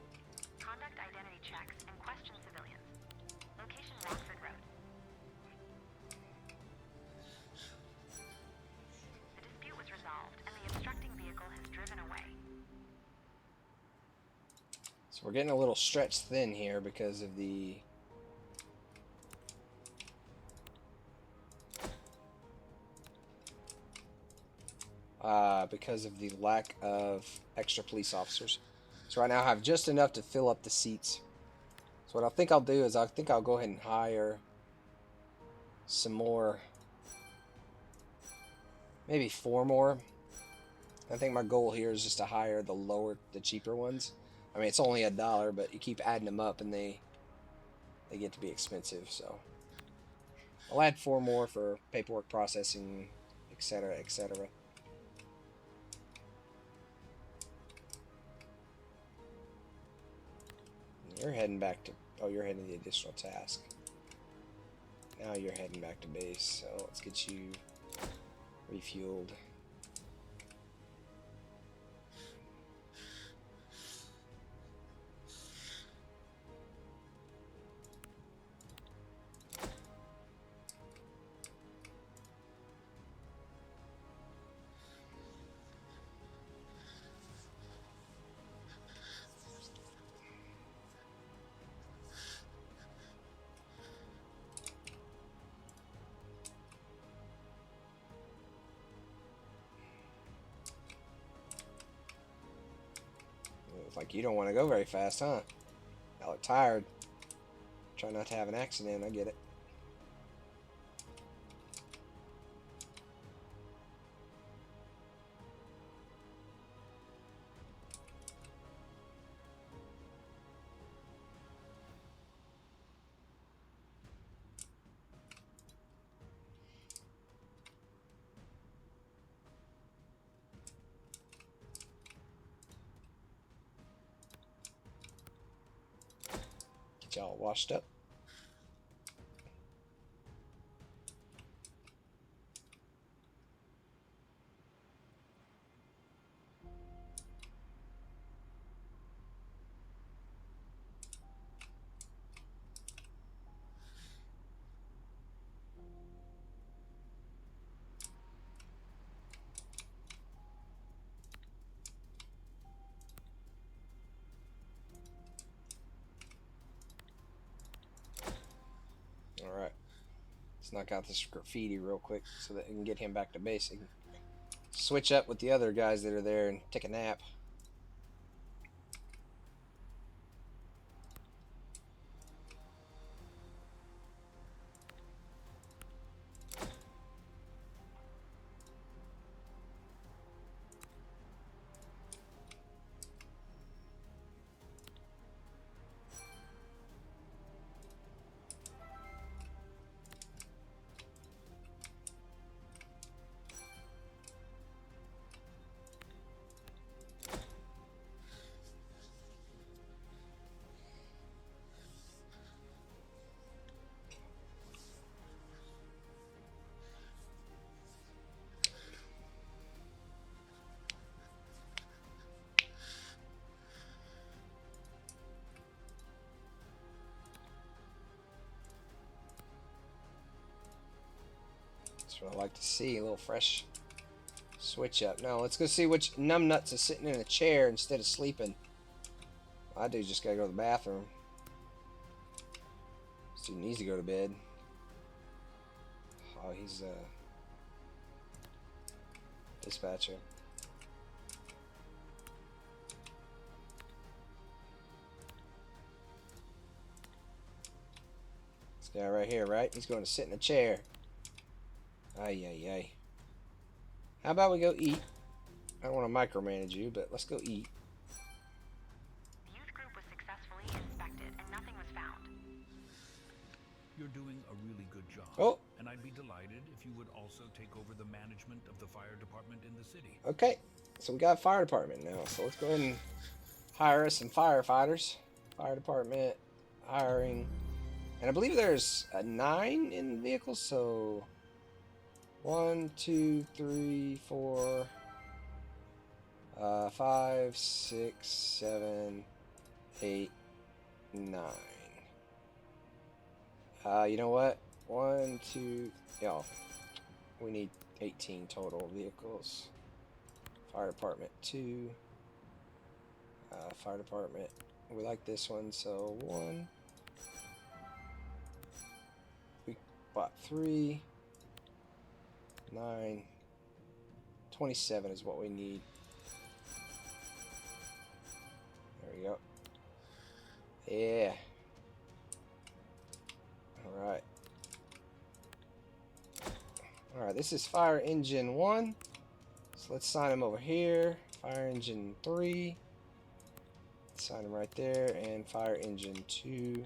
Conduct identity checks and question civilians. Location, Rockford Road. The dispute was resolved and the obstructing vehicle has driven away. So we're getting a little stretched thin here because of the lack of extra police officers. So right now I have just enough to fill up the seats. So what I think I'll do is I think I'll go ahead and hire some more, maybe 4 more. I think my goal here is just to hire the cheaper ones. I mean, it's only $1, but you keep adding them up and they get to be expensive. So I'll add 4 more for paperwork processing, etc., etc. You're heading back to, oh, you're heading to the additional task. Now you're heading back to base, so let's get you refueled. It's like you don't want to go very fast, huh? I look tired. Try not to have an accident, I get it. Get y'all washed up. Alright. Let's knock out this graffiti real quick so that we can get him back to base. He can switch up with the other guys that are there and take a nap. That's what I like to see, a little fresh switch up. Now let's go see which numbnuts is sitting in a chair instead of sleeping. I do just gotta go to the bathroom. Student needs to go to bed. Oh, he's dispatcher. This guy right here, right? He's going to sit in a chair. Ay, ay, ay. How about we go eat? I don't want to micromanage you, but let's go eat. The youth group was successfully inspected and nothing was found. You're doing a really good job. Oh. And I'd be delighted if you would also take over the management of the fire department in the city. Okay, so we got a fire department now. So let's go ahead and hire us some firefighters. Fire department hiring. And I believe there's 9 in vehicles, so 1, 2, 3, 4, 5, 6, 7, 8, 9. You know what? 1, 2, yeah. We need 18 total vehicles. Fire department 2. Fire department. We like this one, so 1. We bought 3. 9. 27 is what we need. There we go. Yeah. Alright. Alright, this is fire engine 1. So let's sign him over here. Fire engine 3. Sign him right there. And fire engine 2.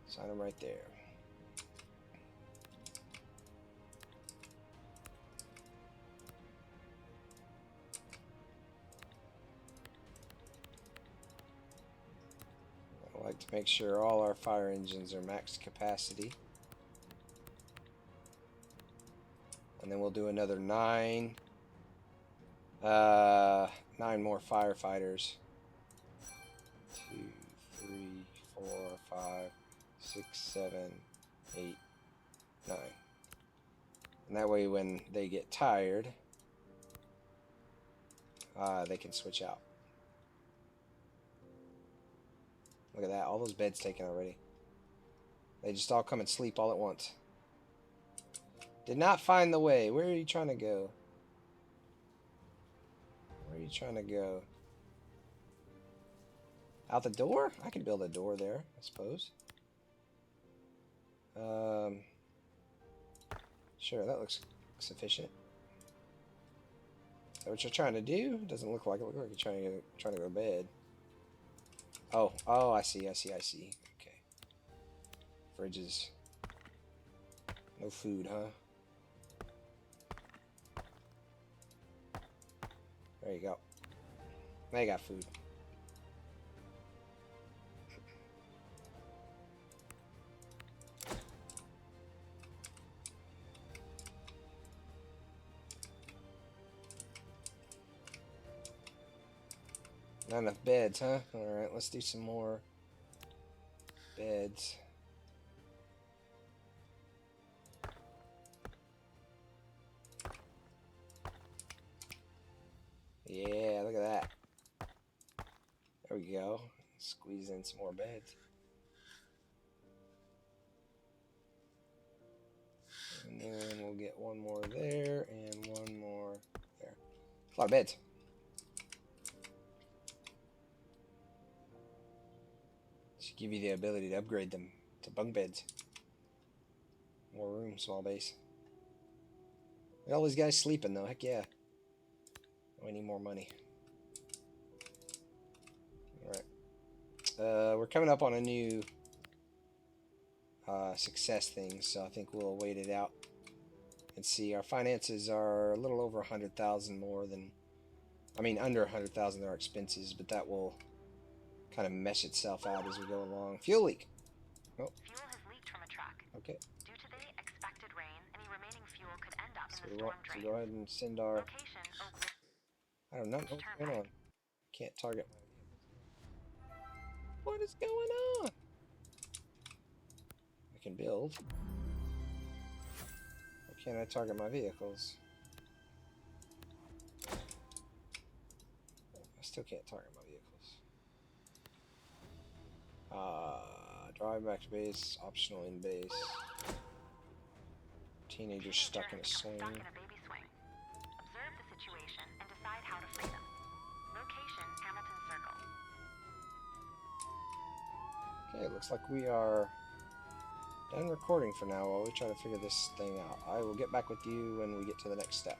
Sign him right there. I like to make sure all our fire engines are max capacity. And then we'll do another 9. 9 more firefighters. 2, 3, 4, 5, 6, 7, 8, 9. And that way when they get tired, they can switch out. Look at that, all those beds taken already. They just all come and sleep all at once. Did not find the way. Where are you trying to go? Where are you trying to go? Out the door? I can build a door there, I suppose. Sure, that looks sufficient. Is that what you're trying to do? Doesn't look like it. Look like you're trying to go to bed. Oh, I see. Okay. Fridges. No food, huh? There you go. Now you got food. Not enough beds, huh? Alright, let's do some more beds. Yeah, look at that. There we go. Squeeze in some more beds. And then we'll get one more there and one more there. A lot of beds. Should give you the ability to upgrade them to bunk beds. More room, small base. Look at all these guys sleeping though. Heck yeah. We need more money. Alright. We're coming up on a new success thing, so I think we'll wait it out and see. Our finances are a little over 100,000 more than, I mean, under 100,000 than our expenses, but that will kind of mesh itself out as we go along. Fuel leak. Oh. Fuel has leaked from a truck. Okay. Due to the expected rain, any remaining fuel could end up So in the storm drain. So go ahead and send our. Location, I don't know what's going on. Can't target my vehicles. What is going on? I can build. Why can't I target my vehicles? I still can't target my vehicles. Drive back to base, optional in base. Teenager stuck in a swing. Observe the situation and decide how to free them. Location, Hamilton Circle. Okay, looks like we are done recording for now while we try to figure this thing out. I will get back with you when we get to the next step.